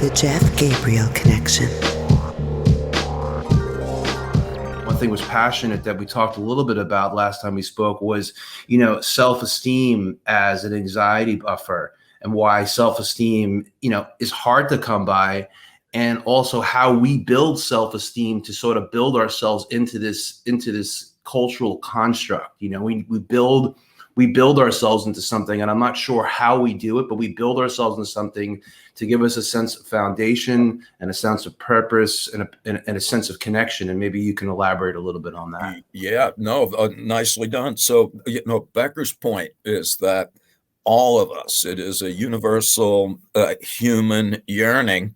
The Jeff Gabriel Connection. One thing was passionate that we talked a little bit about last time we spoke was, self-esteem as an anxiety buffer, and why self-esteem, is hard to come by, and also how we build self-esteem to sort of build ourselves into this cultural construct. We build ourselves into something, and I'm not sure how we do it, but we build ourselves into something to give us a sense of foundation and a sense of purpose and a sense of connection. And maybe you can elaborate a little bit on that. Yeah, no, nicely done. So, Becker's point is that all of us, it is a universal human yearning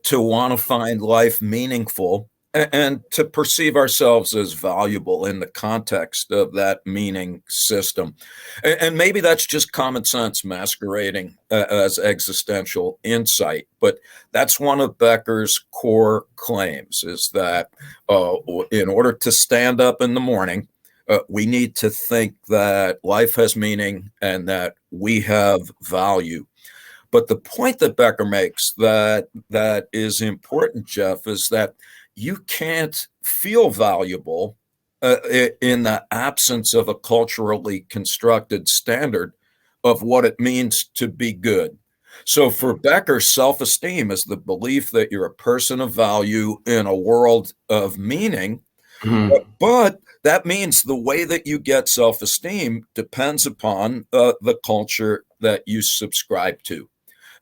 to want to find life meaningful and to perceive ourselves as valuable in the context of that meaning system. And maybe that's just common sense masquerading as existential insight. But that's one of Becker's core claims, is that in order to stand up in the morning, we need to think that life has meaning and that we have value. But the point that Becker makes that is important, Jeff, is that you can't feel valuable in the absence of a culturally constructed standard of what it means to be good. So for Becker, self-esteem is the belief that you're a person of value in a world of meaning. Mm-hmm. But that means the way that you get self-esteem depends upon the culture that you subscribe to.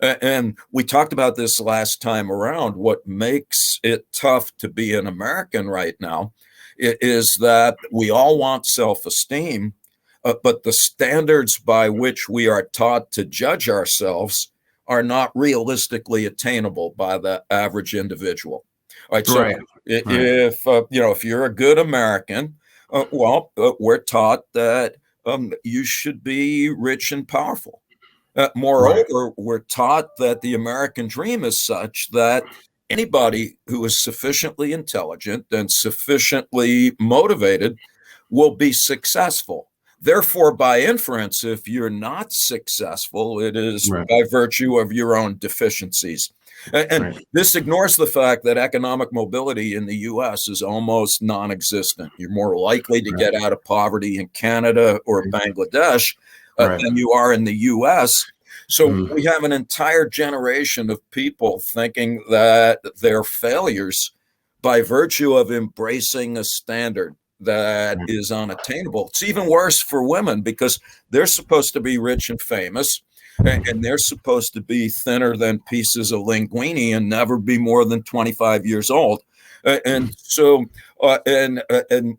And we talked about this last time around. What makes it tough to be an American right now is that we all want self-esteem, but the standards by which we are taught to judge ourselves are not realistically attainable by the average individual. All right, so right. If you're a good American, we're taught that you should be rich and powerful. Moreover, right. We're taught that the American dream is such that anybody who is sufficiently intelligent and sufficiently motivated will be successful. Therefore, by inference, if you're not successful, it is right. by virtue of your own deficiencies. And right. this ignores the fact that economic mobility in the U.S. is almost non-existent. You're more likely to right. get out of poverty in Canada or Bangladesh right. than you are in the U.S. So we have an entire generation of people thinking that they're failures by virtue of embracing a standard that is unattainable. It's even worse for women because they're supposed to be rich and famous, and they're supposed to be thinner than pieces of linguine and never be more than 25 years old. And so, and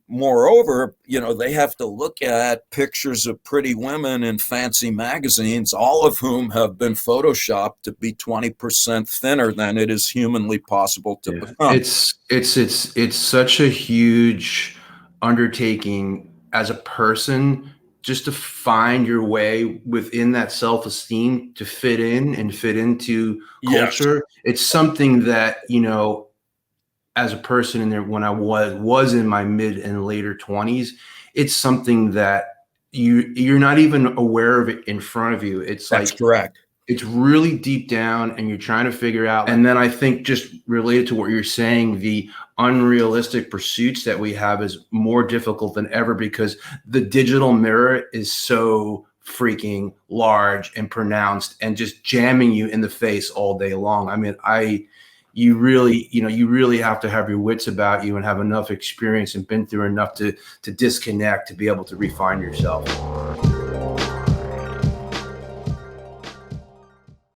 moreover, they have to look at pictures of pretty women in fancy magazines, all of whom have been photoshopped to be 20% thinner than it is humanly possible to become. It's such a huge undertaking as a person, just to find your way within that self-esteem, to fit in and fit into culture. Yes. It's something that, as a person in there, when I was in my mid and later 20s, it's something that you're not even aware of it in front of you. That's correct. It's really deep down and you're trying to figure out. And then I think, just related to what you're saying, the unrealistic pursuits that we have is more difficult than ever because the digital mirror is so freaking large and pronounced and just jamming you in the face all day long. I mean, you really have to have your wits about you and have enough experience and been through enough to disconnect, to be able to refine yourself.